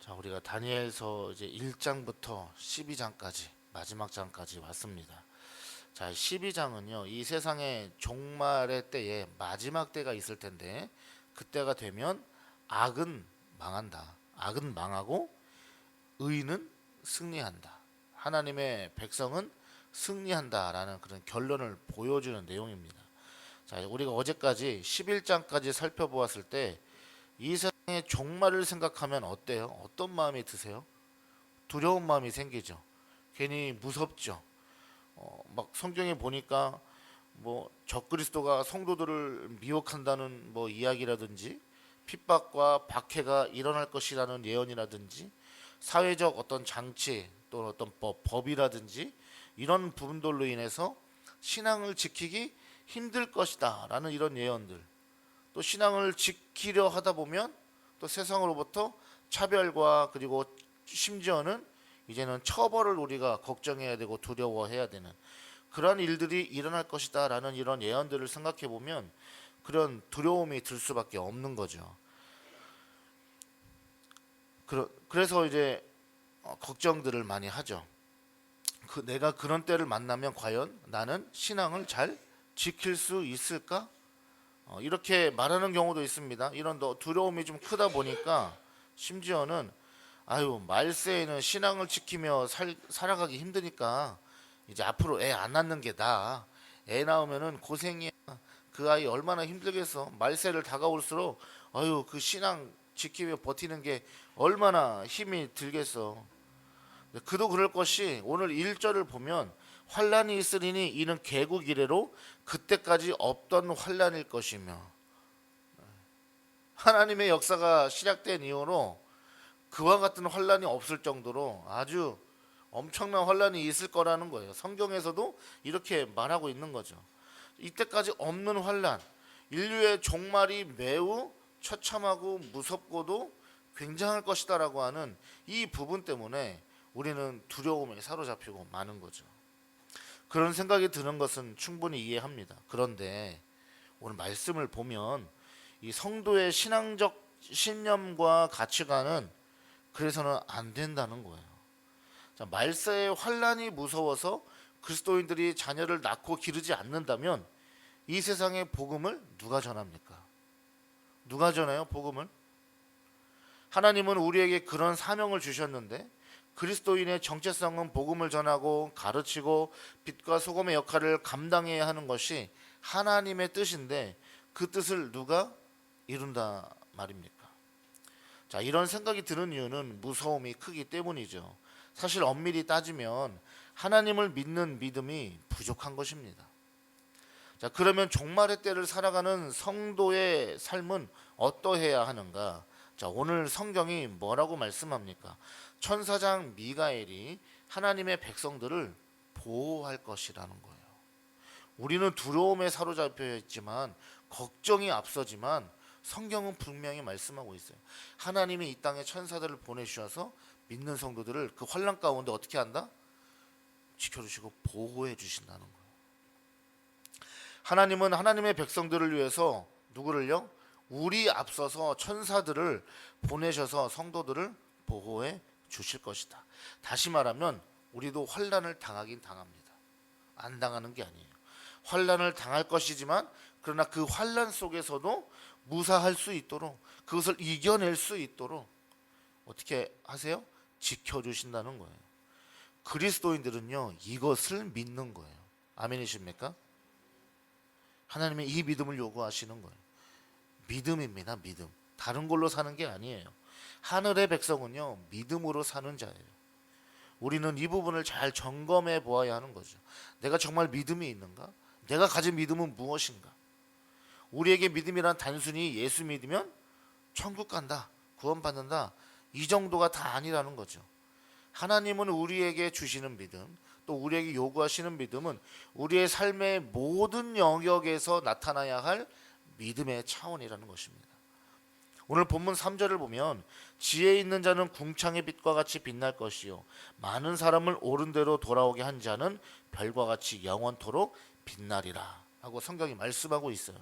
자, 우리가 다니엘서 이제 1장부터 12장까지 마지막 장까지 왔습니다. 자, 12장은요. 이 세상의 종말의 때에 마지막 때가 있을 텐데 그때가 되면 악은 망한다. 악은 망하고 의는 승리한다. 하나님의 백성은 승리한다라는 그런 결론을 보여주는 내용입니다. 자, 우리가 어제까지 11장까지 살펴보았을 때 이 세상의 종말을 생각하면 어때요? 어떤 마음이 드세요? 두려운 마음이 생기죠. 괜히 무섭죠. 막 성경에 보니까 뭐 적그리스도가 성도들을 미혹한다는 뭐 이야기라든지 핍박과 박해가 일어날 것이라는 예언이라든지 사회적 어떤 장치 또는 어떤 법이라든지 이런 부분들로 인해서 신앙을 지키기 힘들 것이다라는 이런 예언들, 또 신앙을 지키려 하다 보면 또 세상으로부터 차별과 그리고 심지어는 이제는 처벌을 우리가 걱정해야 되고 두려워해야 되는 그런 일들이 일어날 것이다라는 이런 예언들을 생각해 보면 그런 두려움이 들 수밖에 없는 거죠. 그래서 이제 걱정들을 많이 하죠. 내가 그런 때를 만나면 과연 나는 신앙을 잘 지킬 수 있을까? 이렇게 말하는 경우도 있습니다. 이런 두려움이 좀 크다 보니까 심지어는 아유, 말세에는 신앙을 지키며 살아가기 힘드니까 이제 앞으로 애 안 낳는 게 나아. 애 낳으면은 고생이야. 그 아이 얼마나 힘들겠어. 말세를 다가올수록 아유, 그 신앙 지키며 버티는 게 얼마나 힘이 들겠어. 그도 그럴 것이 오늘 1절을 보면 환란이 있으리니 이는 개국 이래로 그때까지 없던 환란일 것이며, 하나님의 역사가 시작된 이후로 그와 같은 환란이 없을 정도로 아주 엄청난 환란이 있을 거라는 거예요. 성경에서도 이렇게 말하고 있는 거죠. 이때까지 없는 환란, 인류의 종말이 매우 처참하고 무섭고도 굉장할 것이다라고 하는 이 부분 때문에 우리는 두려움에 사로잡히고 마는 거죠. 그런 생각이 드는 것은 충분히 이해합니다. 그런데 오늘 말씀을 보면 이 성도의 신앙적 신념과 가치관은 그래서는 안 된다는 거예요. 자, 말세의 환란이 무서워서 그리스도인들이 자녀를 낳고 기르지 않는다면 이 세상의 복음을 누가 전합니까? 누가 전해요, 복음을? 하나님은 우리에게 그런 사명을 주셨는데 그리스도인의 정체성은 복음을 전하고 가르치고 빛과 소금의 역할을 감당해야 하는 것이 하나님의 뜻인데 그 뜻을 누가 이룬다 말입니까? 자, 이런 생각이 드는 이유는 무서움이 크기 때문이죠. 사실 엄밀히 따지면 하나님을 믿는 믿음이 부족한 것입니다. 자, 그러면 종말의 때를 살아가는 성도의 삶은 어떠해야 하는가? 자, 오늘 성경이 뭐라고 말씀합니까? 천사장 미가엘이 하나님의 백성들을 보호할 것이라는 거예요. 우리는 두려움에 사로잡혀 있지만 걱정이 앞서지만 성경은 분명히 말씀하고 있어요. 하나님이 이 땅에 천사들을 보내주셔서 믿는 성도들을 그 환난 가운데 어떻게 한다? 지켜주시고 보호해 주신다는 거예요. 하나님은 하나님의 백성들을 위해서 누구를요? 우리 앞서서 천사들을 보내셔서 성도들을 보호해 주실 것이다. 다시 말하면 우리도 환난을 당하긴 당합니다. 안 당하는 게 아니에요. 환난을 당할 것이지만 그러나 그 환난 속에서도 무사할 수 있도록 그것을 이겨낼 수 있도록 어떻게 하세요? 지켜주신다는 거예요. 그리스도인들은요 이것을 믿는 거예요. 아멘이십니까? 하나님의 이 믿음을 요구하시는 거예요. 믿음입니다. 믿음. 다른 걸로 사는 게 아니에요. 하늘의 백성은요 믿음으로 사는 자예요. 우리는 이 부분을 잘 점검해 보아야 하는 거죠. 내가 정말 믿음이 있는가? 내가 가진 믿음은 무엇인가? 우리에게 믿음이란 단순히 예수 믿으면 천국 간다, 구원받는다 이 정도가 다 아니라는 거죠. 하나님은 우리에게 주시는 믿음, 또 우리에게 요구하시는 믿음은 우리의 삶의 모든 영역에서 나타나야 할 믿음의 차원이라는 것입니다. 오늘 본문 3절을 보면 지혜 있는 자는 궁창의 빛과 같이 빛날 것이요 많은 사람을 옳은 대로 돌아오게 한 자는 별과 같이 영원토록 빛나리라 하고 성경이 말씀하고 있어요.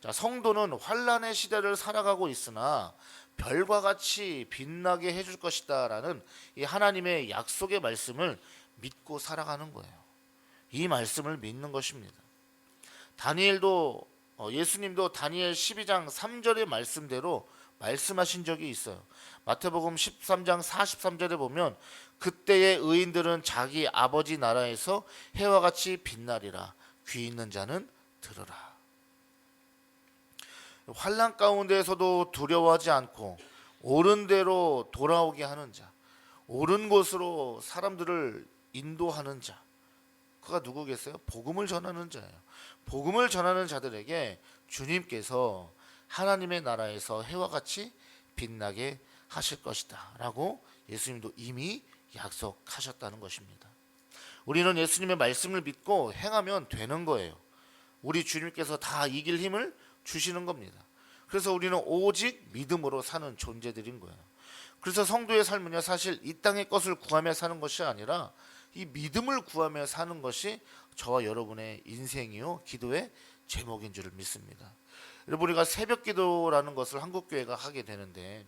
자, 성도는 환란의 시대를 살아가고 있으나 별과 같이 빛나게 해줄 것이다라는 이 하나님의 약속의 말씀을 믿고 살아가는 거예요. 이 말씀을 믿는 것입니다. 다니엘도 예수님도 다니엘 12장 3절의 말씀대로 말씀하신 적이 있어요. 마태복음 13장 43절에 보면 그때의 의인들은 자기 아버지 나라에서 해와 같이 빛나리라. 귀 있는 자는 들으라. 환난 가운데에서도 두려워하지 않고 옳은 대로 돌아오게 하는 자, 옳은 곳으로 사람들을 인도하는 자, 그가 누구겠어요? 복음을 전하는 자예요. 복음을 전하는 자들에게 주님께서 하나님의 나라에서 해와 같이 빛나게 하실 것이다 라고 예수님도 이미 약속하셨다는 것입니다. 우리는 예수님의 말씀을 믿고 행하면 되는 거예요. 우리 주님께서 다 이길 힘을 주시는 겁니다. 그래서 우리는 오직 믿음으로 사는 존재들인 거예요. 그래서 성도의 삶은요, 사실 이 땅의 것을 구하며 사는 것이 아니라 이 믿음을 구하며 사는 것이 저와 여러분의 인생이요 기도의 제목인 줄을 믿습니다. 여러분, 우리가 새벽 기도라는 것을 한국교회가 하게 되는데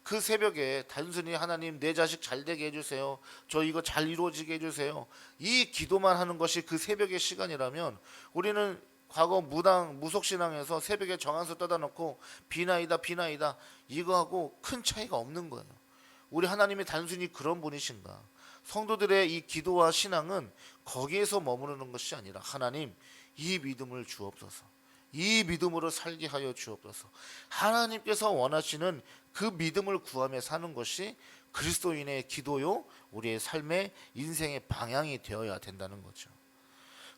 그 새벽에 단순히 하나님 내 자식 잘 되게 해주세요, 저 이거 잘 이루어지게 해주세요, 이 기도만 하는 것이 그 새벽의 시간이라면 우리는 과거 무속신앙에서 새벽에 정한수 떠다 놓고 비나이다 이거하고 큰 차이가 없는 거예요. 우리 하나님이 단순히 그런 분이신가? 성도들의 이 기도와 신앙은 거기에서 머무르는 것이 아니라 하나님 이 믿음을 주옵소서, 이 믿음으로 살게 하여 주옵소서. 하나님께서 원하시는 그 믿음을 구하며 사는 것이 그리스도인의 기도요 우리의 삶의 인생의 방향이 되어야 된다는 거죠.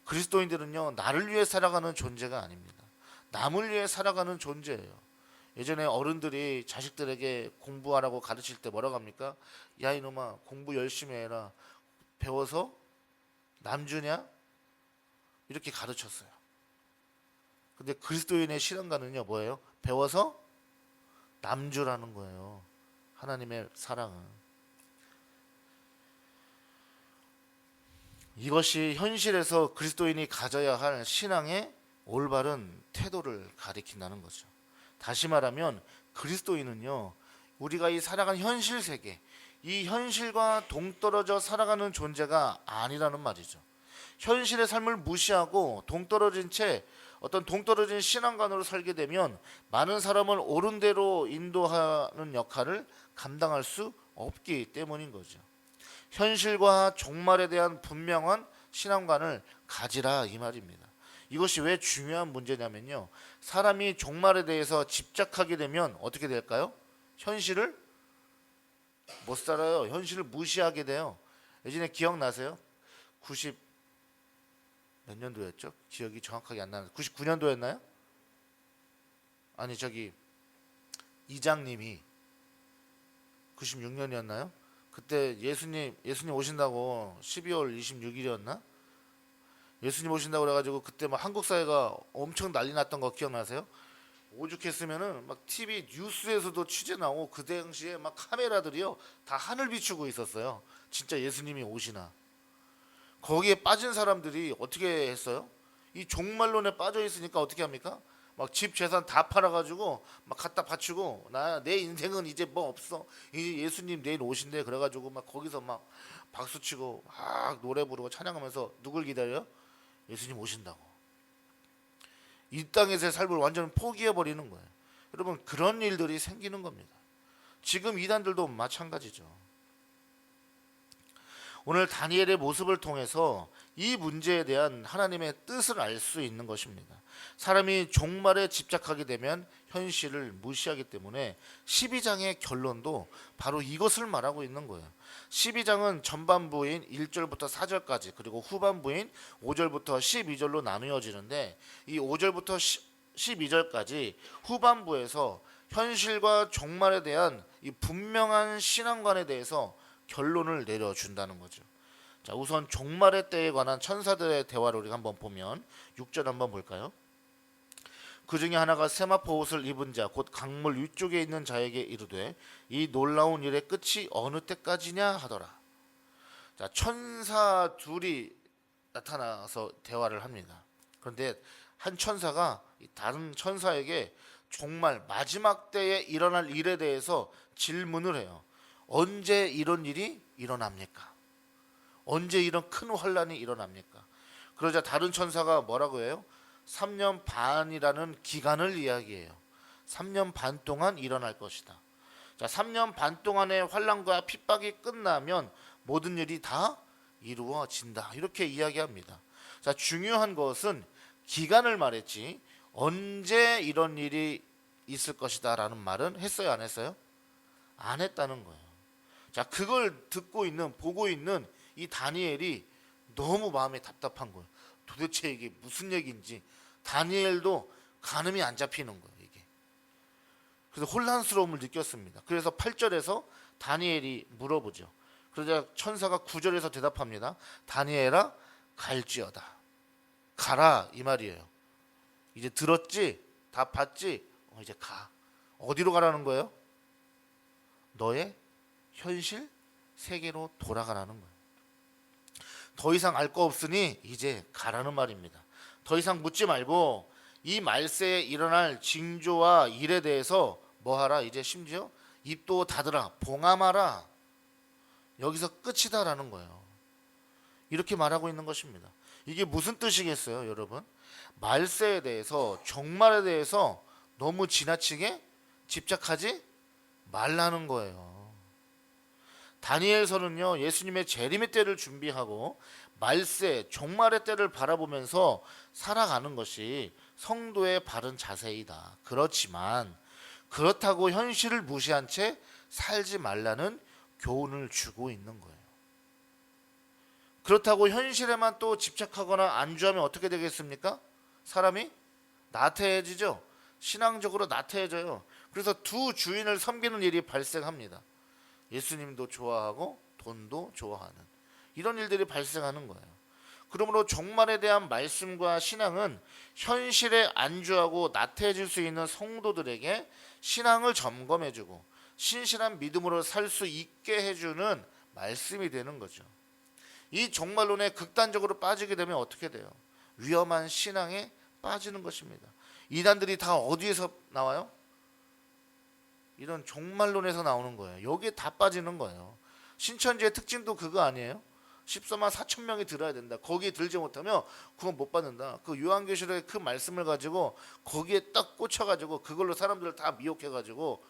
그리스도인들은요 나를 위해 살아가는 존재가 아닙니다. 남을 위해 살아가는 존재예요. 예전에 어른들이 자식들에게 공부하라고 가르칠 때 뭐라고 합니까? 야 이놈아 공부 열심히 해라, 배워서 남주냐? 이렇게 가르쳤어요. 근데 그리스도인의 신앙가는요 뭐예요? 배워서 남주라는 거예요. 하나님의 사랑은. 이것이 현실에서 그리스도인이 가져야 할 신앙의 올바른 태도를 가리킨다는 거죠. 다시 말하면 그리스도인은요 우리가 이 살아가는 현실 세계, 이 현실과 동떨어져 살아가는 존재가 아니라는 말이죠. 현실의 삶을 무시하고 동떨어진 채 어떤 동떨어진 신앙관으로 살게 되면 많은 사람을 옳은 대로 인도하는 역할을 감당할 수 없기 때문인 거죠. 현실과 종말에 대한 분명한 신앙관을 가지라 이 말입니다. 이것이 왜 중요한 문제냐면요, 사람이 종말에 대해서 집착하게 되면 어떻게 될까요? 현실을 못 살아요. 현실을 무시하게 돼요. 예전에 기억나세요? 90 몇 년도였죠? 기억이 정확하게 안 나는데 99년도였나요? 아니 저기 이장님이 96년이었나요? 그때 예수님 오신다고 12월 26일이었나? 예수님 오신다고 그래가지고 그때 막 한국 사회가 엄청 난리 났던 거 기억나세요? 오죽했으면은 막 TV 뉴스에서도 취재 나오고 그 당시에 막 카메라들이요 다 하늘 비추고 있었어요. 진짜 예수님이 오시나. 거기에 빠진 사람들이 어떻게 했어요? 이 종말론에 빠져 있으니까 어떻게 합니까? 막 집 재산 다 팔아가지고 막 갖다 바치고 내 인생은 이제 뭐 없어. 이 예수님 내일 오신대 그래가지고 막 거기서 막 박수치고 막 노래 부르고 찬양하면서 누굴 기다려요? 예수님 오신다고. 이 땅에서의 삶을 완전히 포기해 버리는 거예요. 여러분 그런 일들이 생기는 겁니다. 지금 이단들도 마찬가지죠. 오늘 다니엘의 모습을 통해서 이 문제에 대한 하나님의 뜻을 알 수 있는 것입니다. 사람이 종말에 집착하게 되면 현실을 무시하기 때문에 12장의 결론도 바로 이것을 말하고 있는 거예요. 12장은 전반부인 1절부터 4절까지 그리고 후반부인 5절부터 12절로 나누어지는데 이 5절부터 12절까지 후반부에서 현실과 종말에 대한 이 분명한 신앙관에 대해서 결론을 내려준다는 거죠. 자, 우선 종말의 때에 관한 천사들의 대화를 우리가 한번 보면 6절 한번 볼까요? 그 중에 하나가 세마포 옷을 입은 자 곧 강물 위쪽에 있는 자에게 이르되 이 놀라운 일의 끝이 어느 때까지냐 하더라. 자, 천사 둘이 나타나서 대화를 합니다. 그런데 한 천사가 다른 천사에게 정말 마지막 때에 일어날 일에 대해서 질문을 해요. 언제 이런 일이 일어납니까? 언제 이런 큰 환란이 일어납니까? 그러자 다른 천사가 뭐라고 해요? 3년 반이라는 기간을 이야기해요. 3년 반 동안 일어날 것이다. 자, 3년 반 동안의 환란과 핍박이 끝나면 모든 일이 다 이루어진다. 이렇게 이야기합니다. 자, 중요한 것은 기간을 말했지 언제 이런 일이 있을 것이다 라는 말은 했어요, 안 했어요? 안 했다는 거예요. 자, 그걸 듣고 있는, 보고 있는 이 다니엘이 너무 마음이 답답한 거예요. 도대체 이게 무슨 얘기인지 다니엘도 가늠이 안 잡히는 거예요, 이게. 그래서 혼란스러움을 느꼈습니다. 그래서 8절에서 다니엘이 물어보죠. 그러자 천사가 9절에서 대답합니다. 다니엘아, 갈지어다. 가라, 이 말이에요. 이제 들었지? 다 봤지? 이제 가. 어디로 가라는 거예요? 너의 현실 세계로 돌아가라는 거예요. 더 이상 알 거 없으니 이제 가라는 말입니다. 더 이상 묻지 말고 이 말세에 일어날 징조와 일에 대해서 뭐하라? 이제 심지어 입도 닫으라, 봉함하라. 여기서 끝이다라는 거예요. 이렇게 말하고 있는 것입니다. 이게 무슨 뜻이겠어요, 여러분? 말세에 대해서, 종말에 대해서 너무 지나치게 집착하지 말라는 거예요. 다니엘서는요, 예수님의 재림의 때를 준비하고 말세, 종말의 때를 바라보면서 살아가는 것이 성도의 바른 자세이다. 그렇지만 그렇다고 현실을 무시한 채 살지 말라는 교훈을 주고 있는 거예요. 그렇다고 현실에만 또 집착하거나 안주하면 어떻게 되겠습니까? 사람이 나태해지죠. 신앙적으로 나태해져요. 그래서 두 주인을 섬기는 일이 발생합니다. 예수님도 좋아하고 돈도 좋아하는 이런 일들이 발생하는 거예요. 그러므로 종말에 대한 말씀과 신앙은 현실에 안주하고 나태해질 수 있는 성도들에게 신앙을 점검해주고 신실한 믿음으로 살 수 있게 해주는 말씀이 되는 거죠. 이 종말론에 극단적으로 빠지게 되면 어떻게 돼요? 위험한 신앙에 빠지는 것입니다. 이단들이 다 어디에서 나와요? 이런 종말론에서 나오는 거예요. 여기에 다 빠지는 거예요. 신천지의 특징도 그거 아니에요? 14만 4천 명이 들어야 된다. 거기에 들지 못하면 그건 못 받는다. 그 요한계시록의 그 말씀을 가지고 거기에 딱 꽂혀가지고 그걸로 사람들을 다 미혹해가지고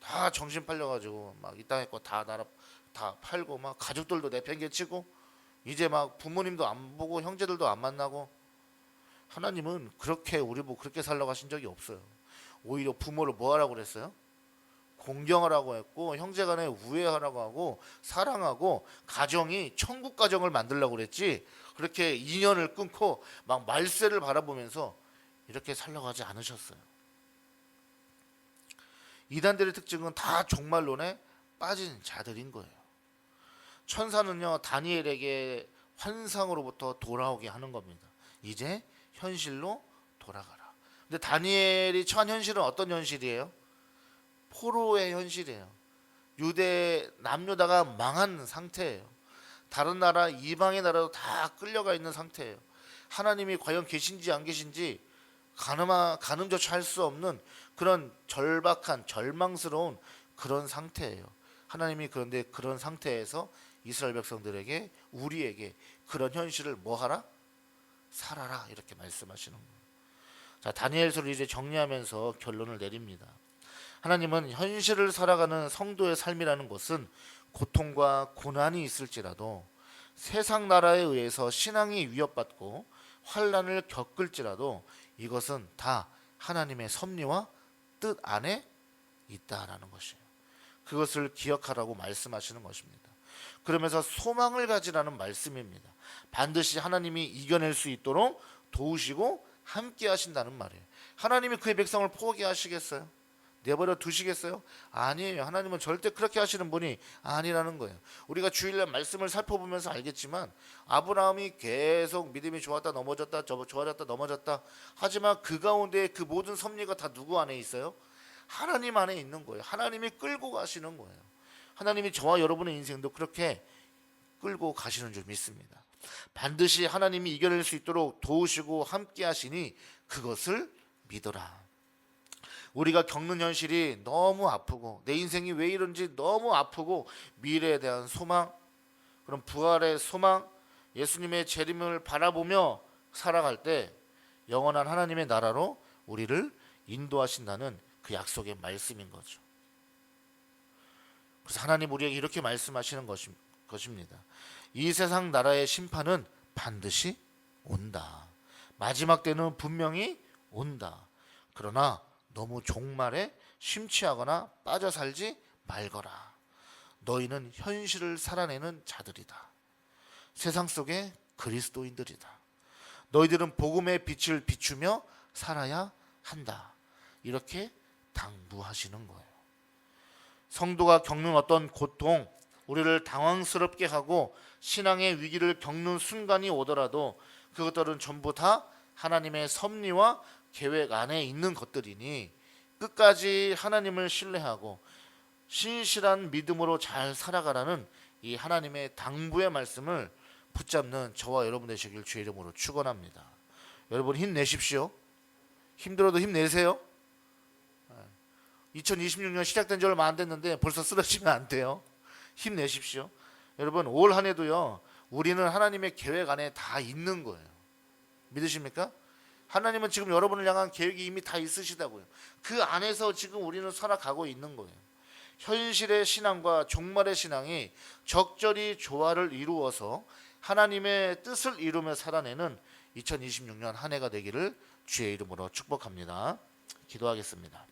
다 정신 팔려가지고 막 이 땅에 거 다 나라 다 팔고 막 가족들도 내팽개치고 이제 막 부모님도 안 보고 형제들도 안 만나고. 하나님은 그렇게 우리 보고 그렇게 살라고 하신 적이 없어요. 오히려 부모를 뭐 하라고 그랬어요? 공경하라고 했고 형제간에 우애하라고 하고 사랑하고 가정이 천국 가정을 만들라고 그랬지 그렇게 인연을 끊고 막 말세를 바라보면서 이렇게 살라고 하지 않으셨어요. 이단들의 특징은 다 종말론에 빠진 자들인 거예요. 천사는요 다니엘에게 환상으로부터 돌아오게 하는 겁니다. 이제 현실로 돌아가라. 근데 다니엘이 처한 현실은 어떤 현실이에요? 포로의 현실이에요. 유대 남유다가 망한 상태예요. 다른 나라 이방의 나라도 다 끌려가 있는 상태예요. 하나님이 과연 계신지 안 계신지 가늠조차 할 수 없는 그런 절박한 절망스러운 그런 상태예요. 하나님이 그런데 그런 상태에서 이스라엘 백성들에게 우리에게 그런 현실을 뭐하라? 살아라 이렇게 말씀하시는 거예요. 자, 다니엘서를 이제 정리하면서 결론을 내립니다. 하나님은 현실을 살아가는 성도의 삶이라는 것은 고통과 고난이 있을지라도 세상 나라에 의해서 신앙이 위협받고 환난을 겪을지라도 이것은 다 하나님의 섭리와 뜻 안에 있다라는 것이에요. 그것을 기억하라고 말씀하시는 것입니다. 그러면서 소망을 가지라는 말씀입니다. 반드시 하나님이 이겨낼 수 있도록 도우시고 함께 하신다는 말이에요. 하나님이 그의 백성을 포기하시겠어요? 내버려 두시겠어요? 아니에요. 하나님은 절대 그렇게 하시는 분이 아니라는 거예요. 우리가 주일날 말씀을 살펴보면서 알겠지만 아브라함이 계속 믿음이 좋았다 넘어졌다 좋아졌다 넘어졌다 하지만 그 가운데 그 모든 섭리가 다 누구 안에 있어요? 하나님 안에 있는 거예요. 하나님이 끌고 가시는 거예요. 하나님이 저와 여러분의 인생도 그렇게 끌고 가시는 줄 믿습니다. 반드시 하나님이 이겨낼 수 있도록 도우시고 함께 하시니 그것을 믿어라. 우리가 겪는 현실이 너무 아프고 내 인생이 왜 이런지 너무 아프고 미래에 대한 소망, 그런 부활의 소망, 예수님의 재림을 바라보며 살아갈 때 영원한 하나님의 나라로 우리를 인도하신다는 그 약속의 말씀인 거죠. 그래서 하나님 우리에게 이렇게 말씀하시는 것입니다. 이 세상 나라의 심판은 반드시 온다. 마지막 때는 분명히 온다. 그러나 너무 종말에 심취하거나 빠져 살지 말거라. 너희는 현실을 살아내는 자들이다. 세상 속의 그리스도인들이다. 너희들은 복음의 빛을 비추며 살아야 한다. 이렇게 당부하시는 거예요. 성도가 겪는 어떤 고통, 우리를 당황스럽게 하고 신앙의 위기를 겪는 순간이 오더라도 그것들은 전부 다 하나님의 섭리와 계획 안에 있는 것들이니 끝까지 하나님을 신뢰하고 신실한 믿음으로 잘 살아가라는 이 하나님의 당부의 말씀을 붙잡는 저와 여러분 되시길 주의 이름으로 축원합니다. 여러분 힘내십시오. 힘들어도 힘내세요. 2026년 시작된 지 얼마 안 됐는데 벌써 쓰러지면 안 돼요. 힘내십시오. 여러분 올 한 해도요, 우리는 하나님의 계획 안에 다 있는 거예요. 믿으십니까? 하나님은 지금 여러분을 향한 계획이 이미 다 있으시다고요. 그 안에서 지금 우리는 살아가고 있는 거예요. 현실의 신앙과 종말의 신앙이 적절히 조화를 이루어서 하나님의 뜻을 이루며 살아내는 2026년 한 해가 되기를 주의 이름으로 축복합니다. 기도하겠습니다.